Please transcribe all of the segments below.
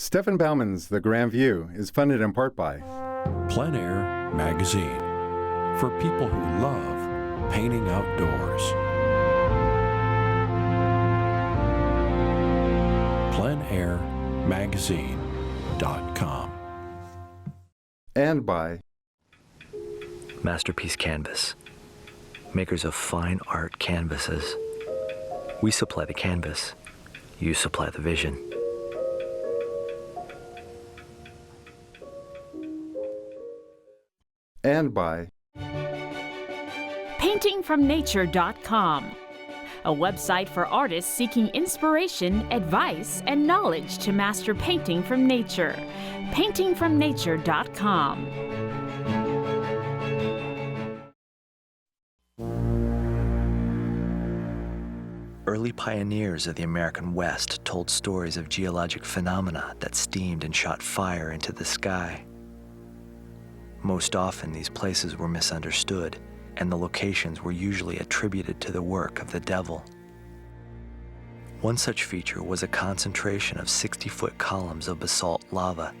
Stefan Baumann's The Grand View is funded in part by Plein Air Magazine, for people who love painting outdoors. pleinairmagazine.com. and by Masterpiece Canvas, makers of fine art canvases. We supply the canvas, you supply the vision. and by paintingfromnature.com, a website for artists seeking inspiration, advice, and knowledge to master painting from nature. paintingfromnature.com. Early pioneers of the American West told stories of geologic phenomena that steamed and shot fire into the sky. Most often, these places were misunderstood, and the locations were usually attributed to the work of the devil. One such feature was a concentration of 60-foot columns of basalt lava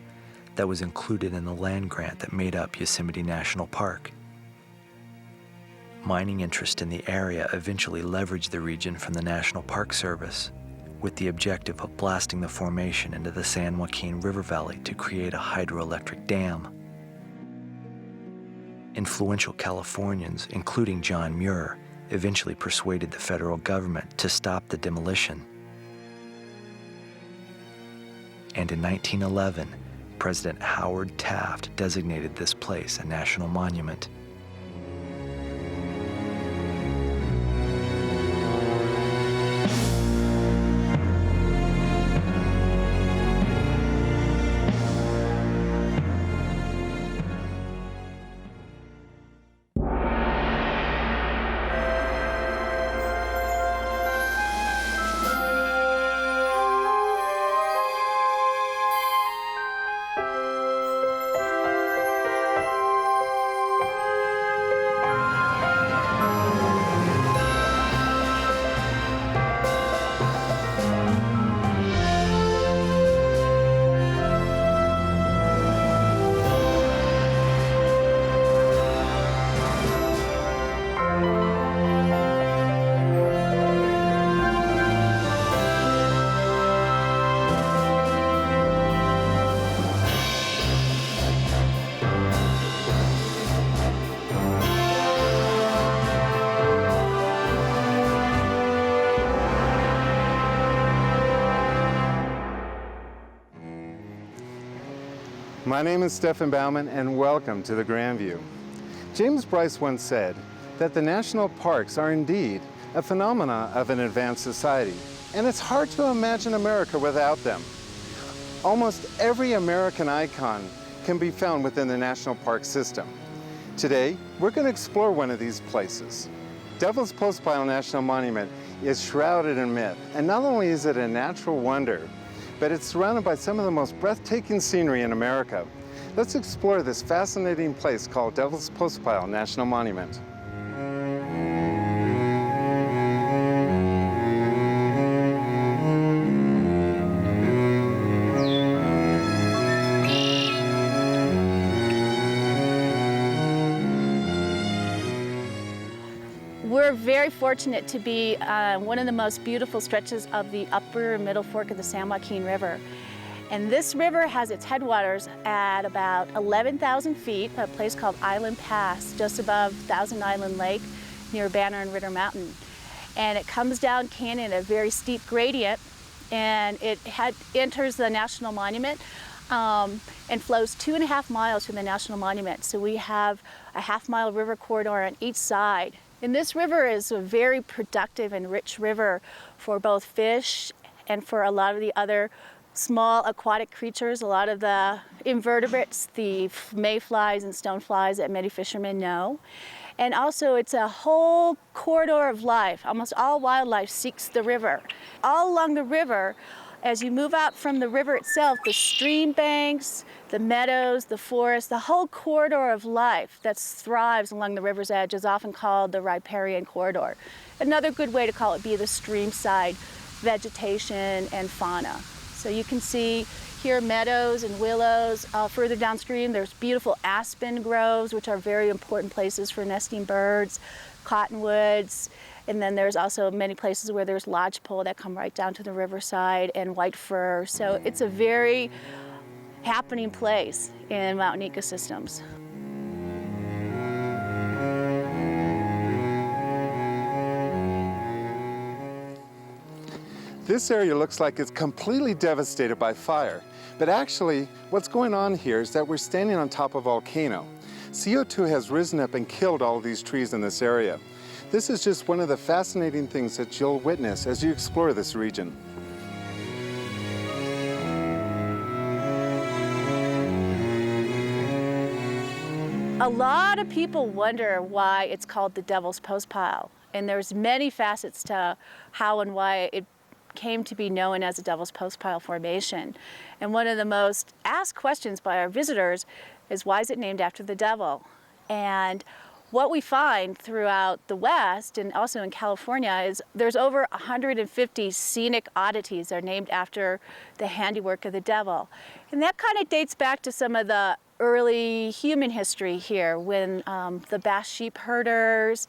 that was included in the land grant that made up Yosemite National Park. Mining interest in the area eventually leveraged the region from the National Park Service, with the objective of blasting the formation into the San Joaquin River Valley to create a hydroelectric dam. Influential Californians, including John Muir, eventually persuaded the federal government to stop the demolition. And in 1911, President Howard Taft designated this place a national monument. My name is Stefan Baumann, and welcome to The Grand View. James Bryce once said that the national parks are indeed a phenomena of an advanced society, and it's hard to imagine America without them. Almost every American icon can be found within the national park system. Today, we're going to explore one of these places. Devil's Postpile National Monument is shrouded in myth, and not only is it a natural wonder, but it's surrounded by some of the most breathtaking scenery in America. Let's explore this fascinating place called Devil's Postpile National Monument. We're very fortunate to be one of the most beautiful stretches of the upper and middle fork of the San Joaquin River. And this river has its headwaters at about 11,000 feet, a place called Island Pass, just above Thousand Island Lake near Banner and Ritter Mountain. And it comes down canyon at a very steep gradient, and it enters the National Monument and flows 2.5 miles from the National Monument. So we have a half-mile river corridor on each side. And this river is a very productive and rich river for both fish and for a lot of the other small aquatic creatures, a lot of the invertebrates, the mayflies and stoneflies that many fishermen know. And also it's a whole corridor of life. Almost all wildlife seeks the river. All along the river, as you move out from the river itself, the stream banks, the meadows, the forest, the whole corridor of life that thrives along the river's edge is often called the riparian corridor. Another good way to call it be the streamside vegetation and fauna. So you can see here meadows and willows. Further downstream, there's beautiful aspen groves, which are very important places for nesting birds, cottonwoods, and then there's also many places where there's lodgepole that come right down to the riverside, and white fir. So it's a very happening place in mountain ecosystems. This area looks like it's completely devastated by fire, but actually what's going on here is that we're standing on top of a volcano. CO2 has risen up and killed all of these trees in this area. This is just one of the fascinating things that you'll witness as you explore this region. A lot of people wonder why it's called the Devil's Postpile, and there's many facets to how and why it came to be known as the Devil's Postpile Formation. And one of the most asked questions by our visitors is, why is it named after the devil? And what we find throughout the West and also in California is there's over 150 scenic oddities that are named after the handiwork of the devil. And that kind of dates back to some of the early human history here when the Basque sheep herders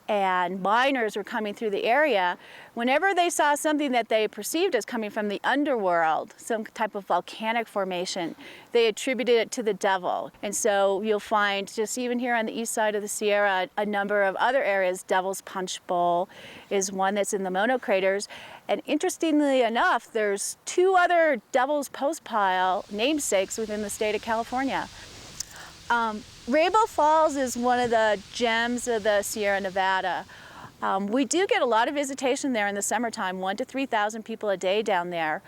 and miners were coming through the area. Whenever they saw something that they perceived as coming from the underworld, some type of volcanic formation, they attributed it to the devil. And so you'll find just even here on the east side of the Sierra, a number of other areas. Devil's Punch Bowl is one that's in the Mono craters. And interestingly enough, there's two other Devil's Postpile namesakes within the state of California. Rainbow Falls is one of the gems of the Sierra Nevada. We do get a lot of visitation there in the summertime, 1,000 to 3,000 people a day down there.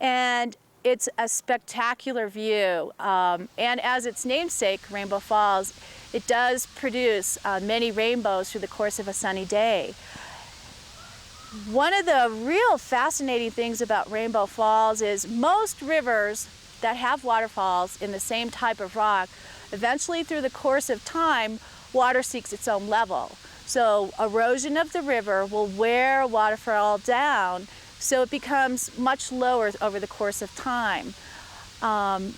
And it's a spectacular view. And as its namesake, Rainbow Falls, it does produce many rainbows through the course of a sunny day. One of the real fascinating things about Rainbow Falls is most rivers that have waterfalls in the same type of rock, eventually through the course of time, water seeks its own level. So erosion of the river will wear a waterfall down, so it becomes much lower over the course of time.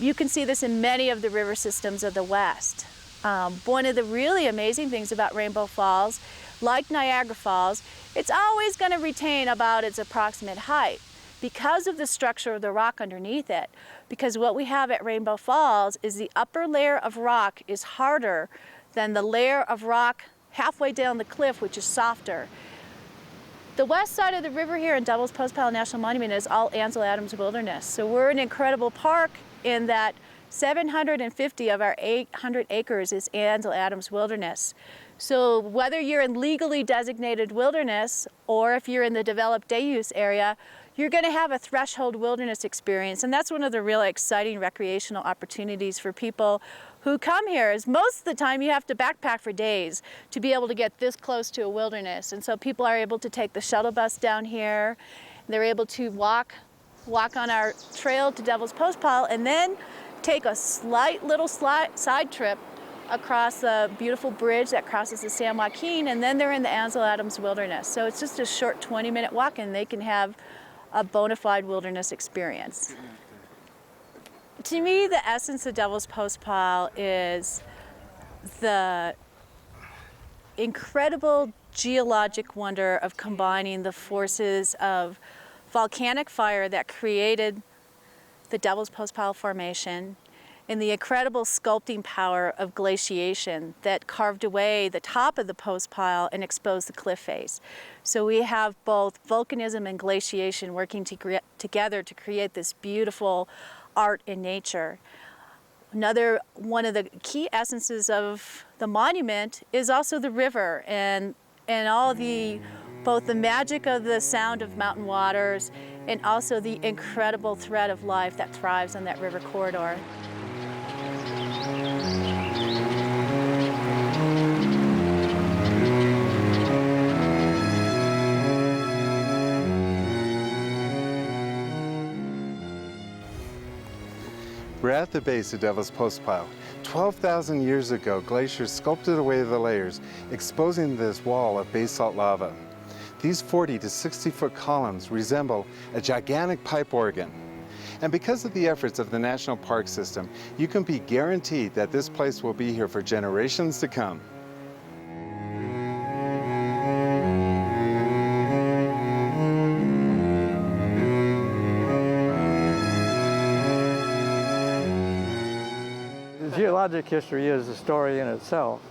You can see this in many of the river systems of the West. One of the really amazing things about Rainbow Falls, like Niagara Falls, it's always going to retain about its approximate height because of the structure of the rock underneath it. Because what we have at Rainbow Falls is the upper layer of rock is harder than the layer of rock halfway down the cliff, which is softer. The west side of the river here in Devil's Postpile National Monument is all Ansel Adams Wilderness. So we're an incredible park in that 750 of our 800 acres is Ansel Adams Wilderness. So whether you're in legally designated wilderness or if you're in the developed day use area, you're going to have a threshold wilderness experience. And that's one of the really exciting recreational opportunities for people who come here, is most of the time you have to backpack for days to be able to get this close to a wilderness. And so people are able to take the shuttle bus down here. They're able to walk on our trail to Devil's Postpile and then take a slight little side trip across a beautiful bridge that crosses the San Joaquin, and then they're in the Ansel Adams Wilderness. So it's just a short 20-minute walk and they can have a bona fide wilderness experience. To me, the essence of Devil's Postpile is the incredible geologic wonder of combining the forces of volcanic fire that created the Devil's Postpile Formation and the incredible sculpting power of glaciation that carved away the top of the postpile and exposed the cliff face. So we have both volcanism and glaciation working together to create this beautiful art in nature. Another one of the key essences of the monument is also the river and all the both the magic of the sound of mountain waters and also the incredible thread of life that thrives on that river corridor. We're at the base of Devil's Postpile. 12,000 years ago, glaciers sculpted away the layers, exposing this wall of basalt lava. These 40 to 60-foot columns resemble a gigantic pipe organ. And because of the efforts of the National Park System, you can be guaranteed that this place will be here for generations to come. Geologic history is a story in itself.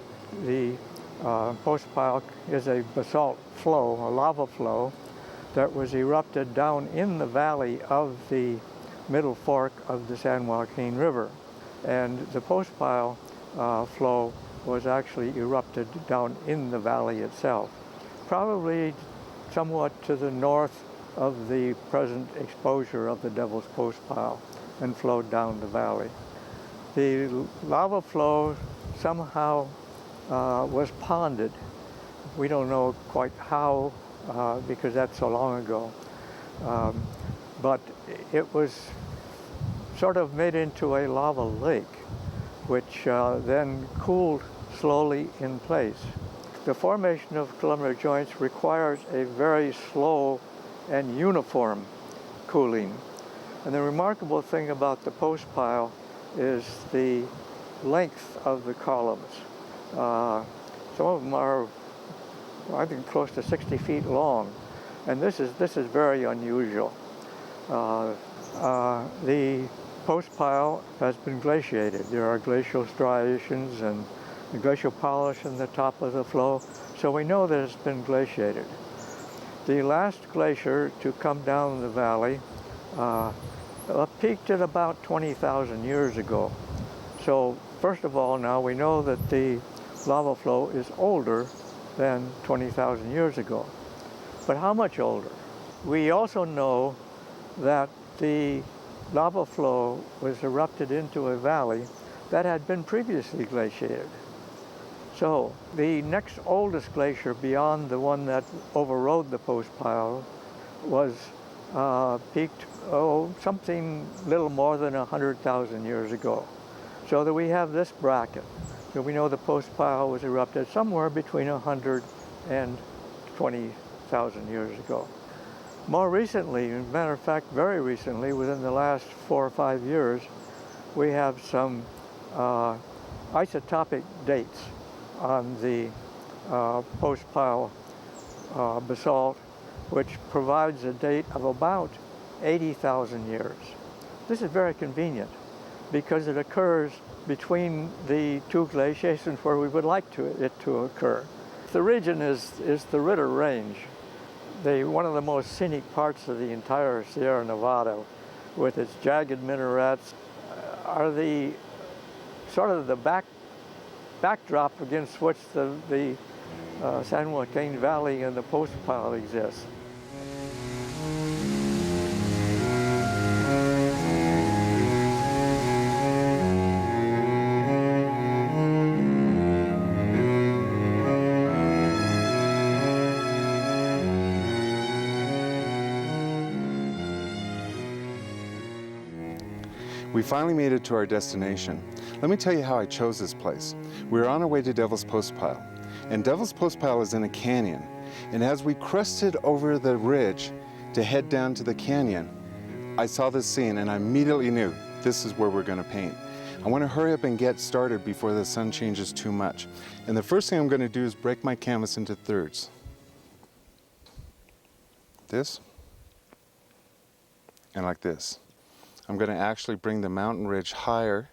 The Postpile is a basalt flow, a lava flow, that was erupted down in the valley of the middle fork of the San Joaquin River. And the Postpile flow was actually erupted down in the valley itself, probably somewhat to the north of the present exposure of the Devil's Postpile, and flowed down the valley. The lava flow somehow was ponded. We don't know quite how, because that's so long ago. But it was sort of made into a lava lake, which then cooled slowly in place. The formation of columnar joints requires a very slow and uniform cooling. And the remarkable thing about the Postpile is the length of the columns. Some of them are, I think, close to 60 feet long, and this is very unusual. The Postpile has been glaciated. There are glacial striations and glacial polish in the top of the flow, so we know that it's been glaciated. The last glacier to come down the valley peaked at about 20,000 years ago. So first of all, now we know that the lava flow is older than 20,000 years ago. But how much older? We also know that the lava flow was erupted into a valley that had been previously glaciated. So the next oldest glacier beyond the one that overrode the Postpile was peaked, something little more than 100,000 years ago. So that we have this bracket. So we know the Postpile was erupted somewhere between 100 and 20,000 years ago. More recently, as a matter of fact, very recently, within the last 4 or 5 years, we have some isotopic dates on the Postpile basalt, which provides a date of about 80,000 years. This is very convenient because it occurs between the two glaciations where we would like it to occur. The region is the Ritter Range, one of the most scenic parts of the entire Sierra Nevada, with its jagged minarets, are the sort of the backdrop against which the San Joaquin Valley and the Postpile exists. We finally made it to our destination. Let me tell you how I chose this place. We were on our way to Devil's Postpile, and Devil's Postpile is in a canyon. And as we crested over the ridge to head down to the canyon, I saw this scene and I immediately knew this is where we're going to paint. I want to hurry up and get started before the sun changes too much. And the first thing I'm going to do is break my canvas into thirds. This, and like this. I'm going to actually bring the mountain ridge higher,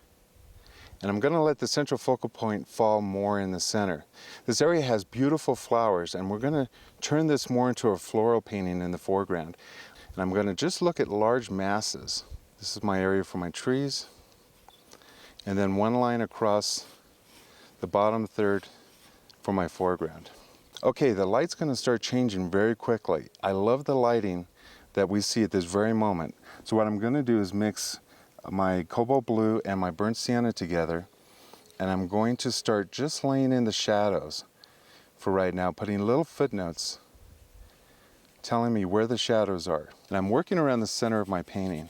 and I'm going to let the central focal point fall more in the center. This area has beautiful flowers, and we're going to turn this more into a floral painting in the foreground. And I'm going to just look at large masses. This is my area for my trees, and then one line across the bottom third for my foreground. Okay, the light's going to start changing very quickly. I love the lighting that we see at this very moment. So what I'm going to do is mix my cobalt blue and my burnt sienna together, and I'm going to start just laying in the shadows for right now, putting little footnotes telling me where the shadows are. And I'm working around the center of my painting.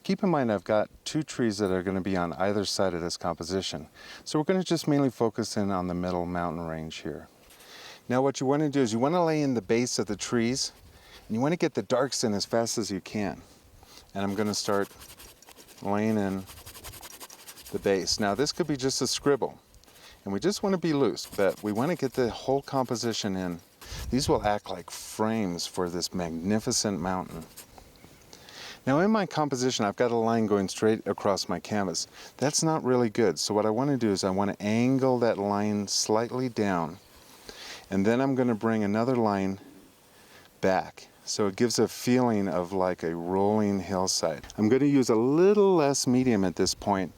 Keep in mind I've got 2 trees that are going to be on either side of this composition. So we're going to just mainly focus in on the middle mountain range here. Now what you want to do is you want to lay in the base of the trees, and you want to get the darks in as fast as you can. And I'm going to start laying in the base. Now this could be just a scribble, and we just want to be loose, but we want to get the whole composition in. These will act like frames for this magnificent mountain. Now in my composition, I've got a line going straight across my canvas. That's not really good, so what I want to do is I want to angle that line slightly down, and then I'm going to bring another line back, so it gives a feeling of like a rolling hillside. I'm going to use a little less medium at this point,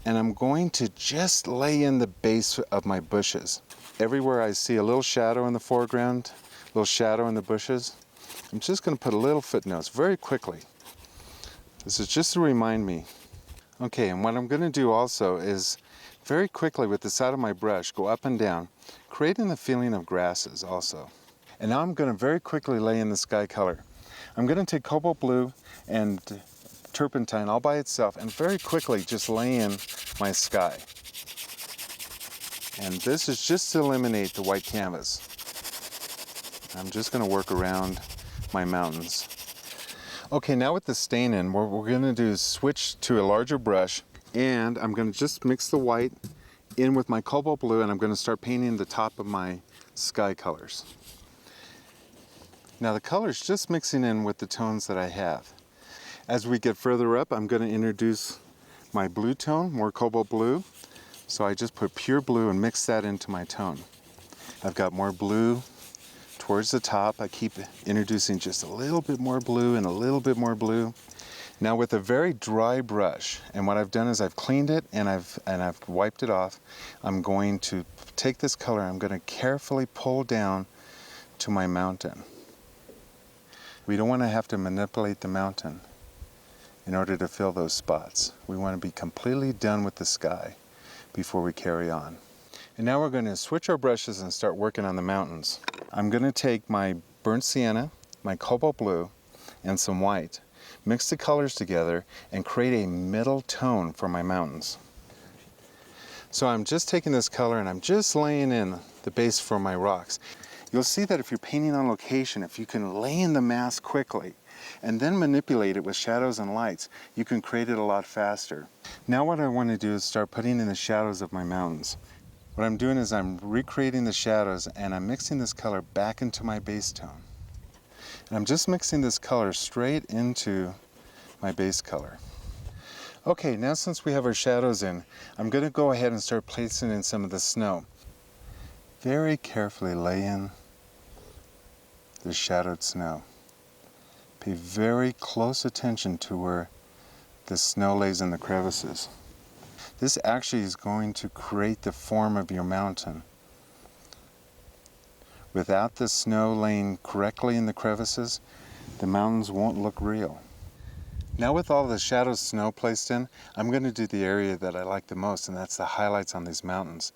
and I'm going to just lay in the base of my bushes. Everywhere I see a little shadow in the foreground, a little shadow in the bushes, I'm just going to put a little footnotes very quickly. This is just to remind me. Okay, and what I'm going to do also is very quickly with the side of my brush go up and down, creating the feeling of grasses also. And now I'm going to very quickly lay in the sky color. I'm going to take cobalt blue and turpentine all by itself and very quickly just lay in my sky. And this is just to eliminate the white canvas. I'm just going to work around my mountains. Okay, now with the stain in, what we're going to do is switch to a larger brush, and I'm going to just mix the white in with my cobalt blue, and I'm going to start painting the top of my sky colors. Now the color's just mixing in with the tones that I have. As we get further up, I'm going to introduce my blue tone, more cobalt blue. So I just put pure blue and mix that into my tone. I've got more blue towards the top. I keep introducing just a little bit more blue and a little bit more blue. Now with a very dry brush, and what I've done is I've cleaned it and I've wiped it off, I'm going to take this color, I'm going to carefully pull down to my mountain. We don't want to have to manipulate the mountain in order to fill those spots. We want to be completely done with the sky before we carry on. And now we're going to switch our brushes and start working on the mountains. I'm going to take my burnt sienna, my cobalt blue, and some white, mix the colors together, and create a middle tone for my mountains. So I'm just taking this color and I'm just laying in the base for my rocks. You'll see that if you're painting on location, if you can lay in the mask quickly and then manipulate it with shadows and lights, you can create it a lot faster. Now what I want to do is start putting in the shadows of my mountains. What I'm doing is I'm recreating the shadows and I'm mixing this color back into my base tone. And I'm just mixing this color straight into my base color. Okay, now since we have our shadows in, I'm going to go ahead and start placing in some of the snow. Very carefully lay in the shadowed snow. Pay very close attention to where the snow lays in the crevices. This actually is going to create the form of your mountain. Without the snow laying correctly in the crevices, the mountains won't look real. Now with all the shadowed snow placed in, I'm going to do the area that I like the most, and that's the highlights on these mountains.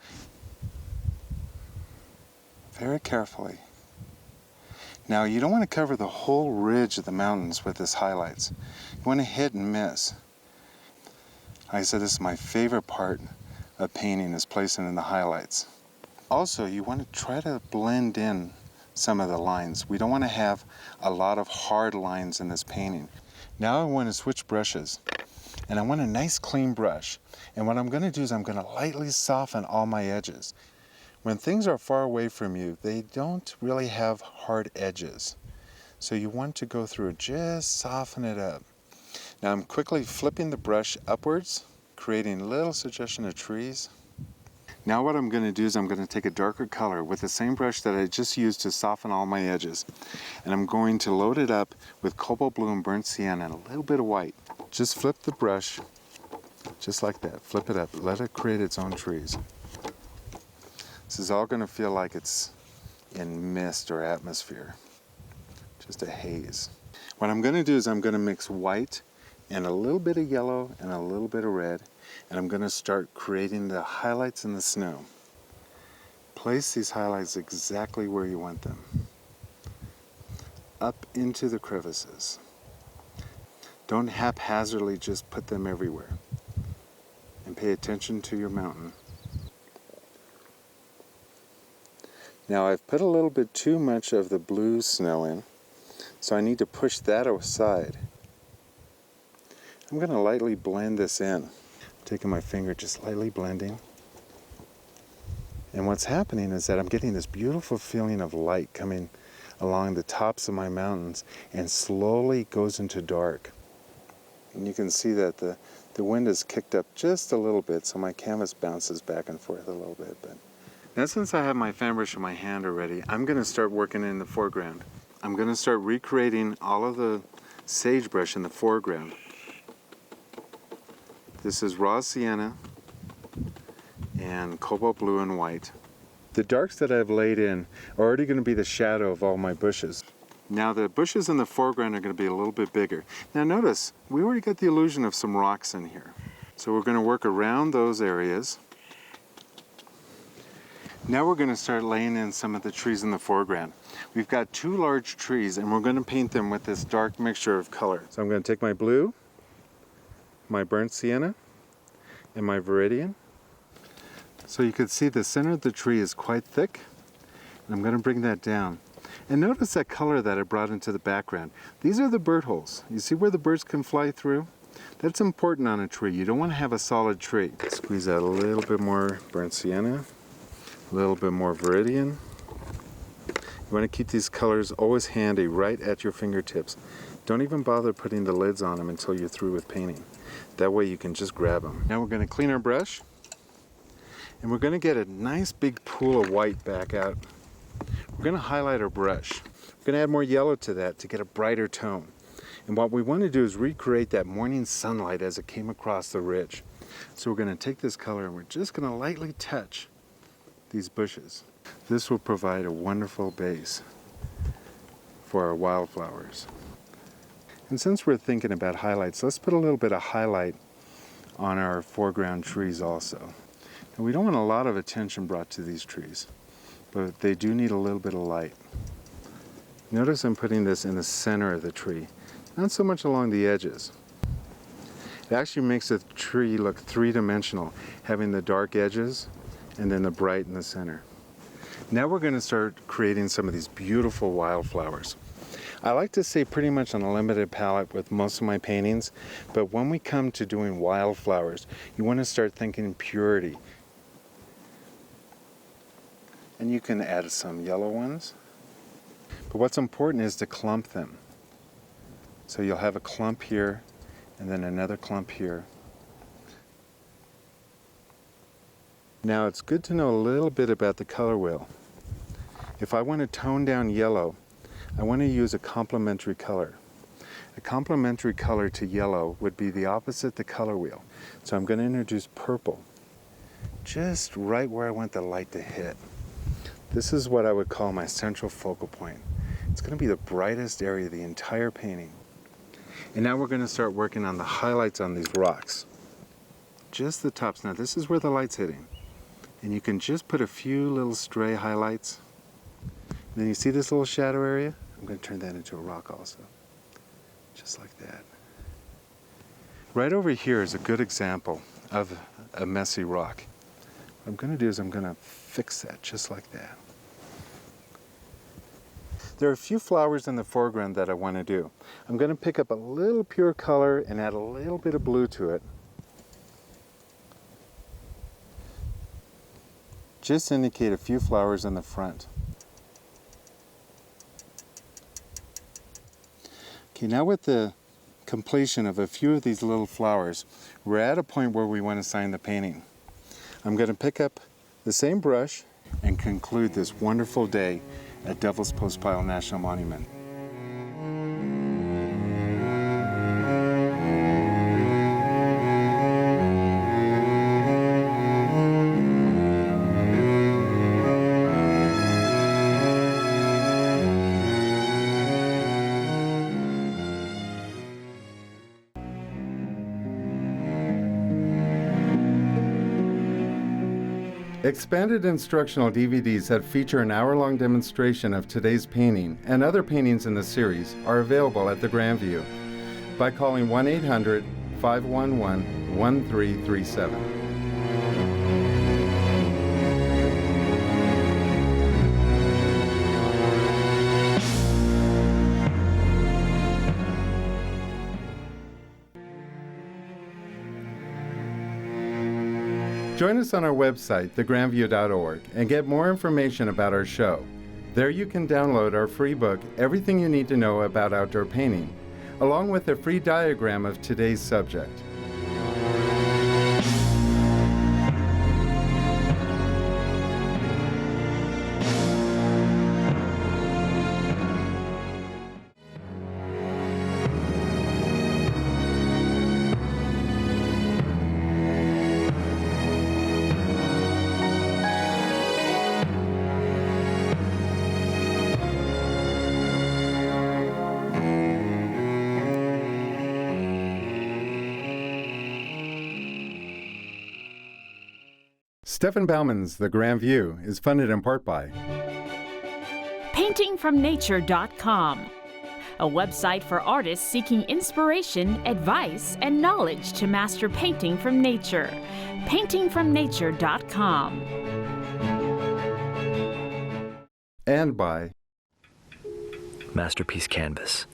Very carefully. Now you don't want to cover the whole ridge of the mountains with this highlights. You want to hit and miss. Like I said, this is my favorite part of painting, is placing in the highlights. Also, you want to try to blend in some of the lines. We don't want to have a lot of hard lines in this painting. Now I want to switch brushes, and I want a nice clean brush. And what I'm going to do is I'm going to lightly soften all my edges. When things are far away from you, they don't really have hard edges. So you want to go through and just soften it up. Now I'm quickly flipping the brush upwards, creating a little suggestion of trees. Now what I'm going to do is I'm going to take a darker color with the same brush that I just used to soften all my edges. And I'm going to load it up with cobalt blue and burnt sienna and a little bit of white. Just flip the brush, just like that. Flip it up, let it create its own trees. This is all going to feel like it's in mist or atmosphere, just a haze. What I'm going to do is I'm going to mix white and a little bit of yellow and a little bit of red, and I'm going to start creating the highlights in the snow. Place these highlights exactly where you want them, up into the crevices. Don't haphazardly just put them everywhere, and pay attention to your mountain. Now I've put a little bit too much of the blue snow in, so I need to push that aside. I'm going to lightly blend this in. Taking my finger, just lightly blending. And what's happening is that I'm getting this beautiful feeling of light coming along the tops of my mountains and slowly goes into dark. And you can see that the wind is kicked up just a little bit, so my canvas bounces back and forth a little bit. But now since I have my fan brush in my hand already, I'm going to start working in the foreground. I'm going to start recreating all of the sagebrush in the foreground. This is raw sienna and cobalt blue and white. The darks that I've laid in are already going to be the shadow of all my bushes. Now the bushes in the foreground are going to be a little bit bigger. Now notice, we already got the illusion of some rocks in here. So we're going to work around those areas. Now we're going to start laying in some of the trees in the foreground. We've got two large trees and we're going to paint them with this dark mixture of color. So I'm going to take my blue, my burnt sienna, and my viridian. So you can see the center of the tree is quite thick. And I'm going to bring that down. And notice that color that I brought into the background. These are the bird holes. You see where the birds can fly through? That's important on a tree. You don't want to have a solid tree. Squeeze out a little bit more burnt sienna, a little bit more viridian. You want to keep these colors always handy right at your fingertips. Don't even bother putting the lids on them until you're through with painting. That way you can just grab them. Now we're going to clean our brush. And we're going to get a nice big pool of white back out. We're going to highlight our brush. We're going to add more yellow to that to get a brighter tone. And what we want to do is recreate that morning sunlight as it came across the ridge. So we're going to take this color and we're just going to lightly touch these bushes. This will provide a wonderful base for our wildflowers. And since we're thinking about highlights, let's put a little bit of highlight on our foreground trees also. And we don't want a lot of attention brought to these trees, but they do need a little bit of light. Notice I'm putting this in the center of the tree, not so much along the edges. It actually makes the tree look three-dimensional, having the dark edges and then the bright in the center. Now we're going to start creating some of these beautiful wildflowers. I like to stay pretty much on a limited palette with most of my paintings, but when we come to doing wildflowers, you want to start thinking purity. And you can add some yellow ones. But what's important is to clump them. So you'll have a clump here, and then another clump here. Now it's good to know a little bit about the color wheel. If I want to tone down yellow, I want to use a complementary color. A complementary color to yellow would be the opposite the color wheel. So I'm going to introduce purple, just right where I want the light to hit. This is what I would call my central focal point. It's going to be the brightest area of the entire painting. And now we're going to start working on the highlights on these rocks. Just the tops. Now this is where the light's hitting. And you can just put a few little stray highlights. And then you see this little shadow area? I'm going to turn that into a rock also. Just like that. Right over here is a good example of a messy rock. What I'm going to do is I'm going to fix that just like that. There are a few flowers in the foreground that I want to do. I'm going to pick up a little pure color and add a little bit of blue to it. Just indicate a few flowers in the front. Okay, now with the completion of a few of these little flowers, we're at a point where we want to sign the painting. I'm going to pick up the same brush and conclude this wonderful day at Devil's Postpile National Monument. Expanded instructional DVDs that feature an hour-long demonstration of today's painting and other paintings in the series are available at the Grandview by calling 1-800-511-1337. Join us on our website, thegrandview.org, and get more information about our show. There you can download our free book, Everything You Need to Know About Outdoor Painting, along with a free diagram of today's subject. Stefan Baumann's The Grand View is funded in part by paintingfromnature.com, a website for artists seeking inspiration, advice, and knowledge to master painting from nature. paintingfromnature.com. and by Masterpiece Canvas,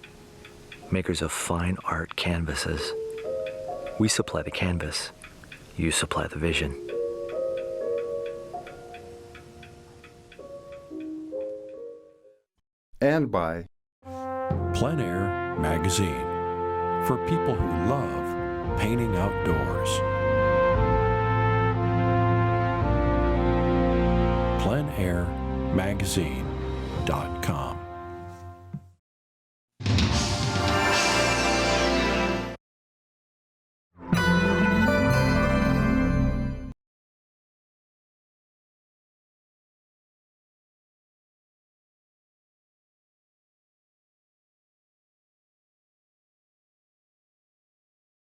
makers of fine art canvases. We supply the canvas, you supply the vision. and by Plein magazine for people who love painting outdoors. pleinairmagazine.com